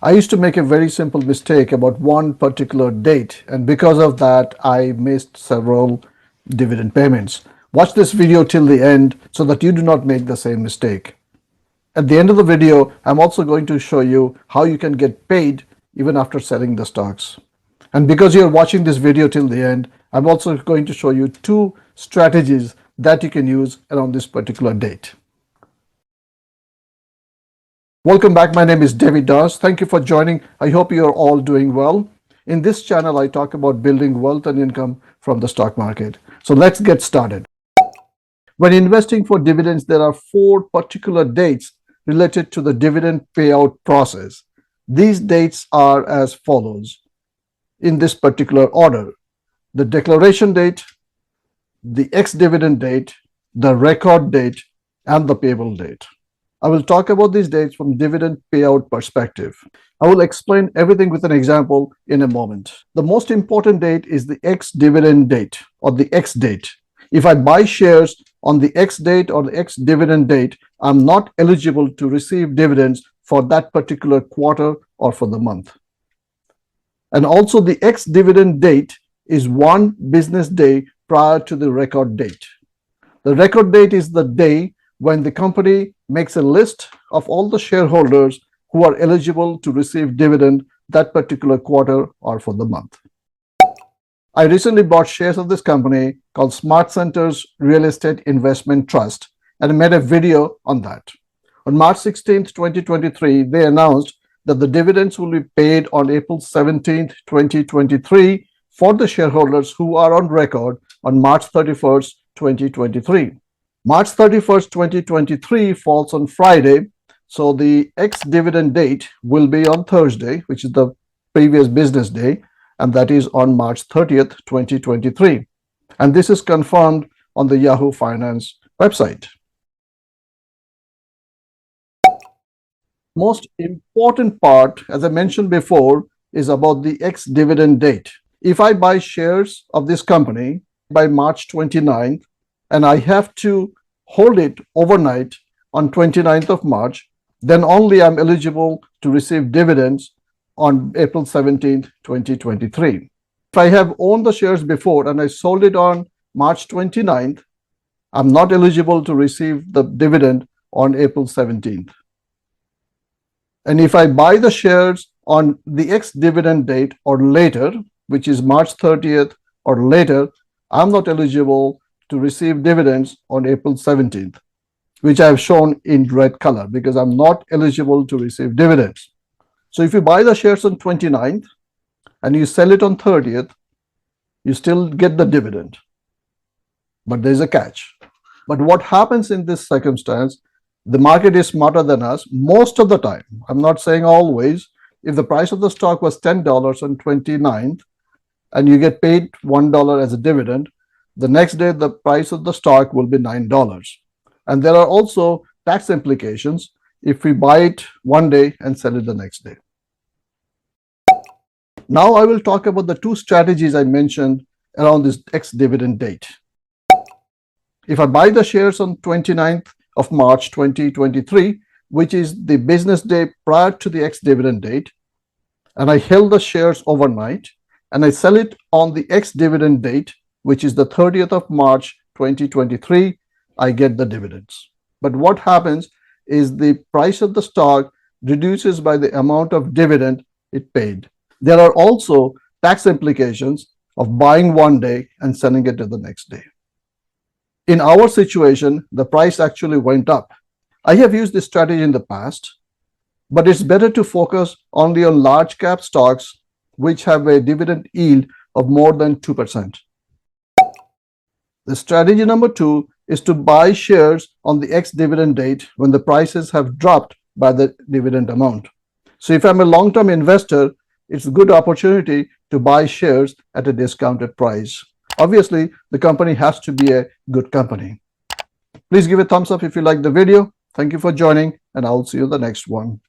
I used to make a very simple mistake about one particular date, and because of that, I missed several dividend payments. Watch this video till the end so that you do not make the same mistake. At the end of the video, I'm also going to show you how you can get paid even after selling the stocks. And because you're watching this video till the end, I'm also going to show you two strategies that you can use around this particular date. Welcome back. My name is David Das. Thank you for joining. I hope you're all doing well. In this channel, I talk about building wealth and income from the stock market. So let's get started. When investing for dividends, there are four particular dates related to the dividend payout process. These dates are as follows in this particular order: the declaration date, the ex-dividend date, the record date, and the payable date. I will talk about these dates from dividend payout perspective. I will explain everything with an example in a moment. The most important date is the ex-dividend date or the X date. If I buy shares on the X date or the ex-dividend date, I'm not eligible to receive dividends for that particular quarter or for the month. And also the ex-dividend date is one business day prior to the record date. The record date is the day when the company makes a list of all the shareholders who are eligible to receive dividend that particular quarter or for the month. I recently bought shares of this company called SmartCentres Real Estate Investment Trust, and I made a video on that. On March 16th, 2023, they announced that the dividends will be paid on April 17th, 2023 for the shareholders who are on record on March 31st, 2023. March 31st, 2023 falls on Friday, so the ex-dividend date will be on Thursday, which is the previous business day, and that is on March 30th, 2023. And this is confirmed on the Yahoo Finance website. Most important part, as I mentioned before, is about the ex-dividend date. If I buy shares of this company by March 29th, and I have to hold it overnight on 29th of March, then only I'm eligible to receive dividends on April 17th, 2023. If I have owned the shares before and I sold it on March 29th, I'm not eligible to receive the dividend on April 17th. And if I buy the shares on the ex-dividend date or later, which is March 30th or later, I'm not eligible to receive dividends on April 17th, which I have shown in red color because I'm not eligible to receive dividends. So if you buy the shares on 29th and you sell it on 30th, you still get the dividend. But there's a catch. But what happens in this circumstance, the market is smarter than us most of the time. I'm not saying always. If the price of the stock was $10 on 29th and you get paid $1 as a dividend, the next day the price of the stock will be $9. And there are also tax implications if we buy it one day and sell it the next day. Now I will talk about the two strategies I mentioned around this ex-dividend date. If I buy the shares on 29th of March 2023, which is the business day prior to the ex-dividend date, and I held the shares overnight, and I sell it on the ex-dividend date, which is the 30th of March 2023, I get the dividends. But what happens is the price of the stock reduces by the amount of dividend it paid. There are also tax implications of buying one day and selling it the next day. In our situation, the price actually went up. I have used this strategy in the past, but it's better to focus only on large cap stocks which have a dividend yield of more than 2%. The strategy number two is to buy shares on the ex-dividend date when the prices have dropped by the dividend amount. So if I'm a long-term investor, it's a good opportunity to buy shares at a discounted price. Obviously, the company has to be a good company. Please give a thumbs up if you like the video. Thank you for joining, and I'll see you in the next one.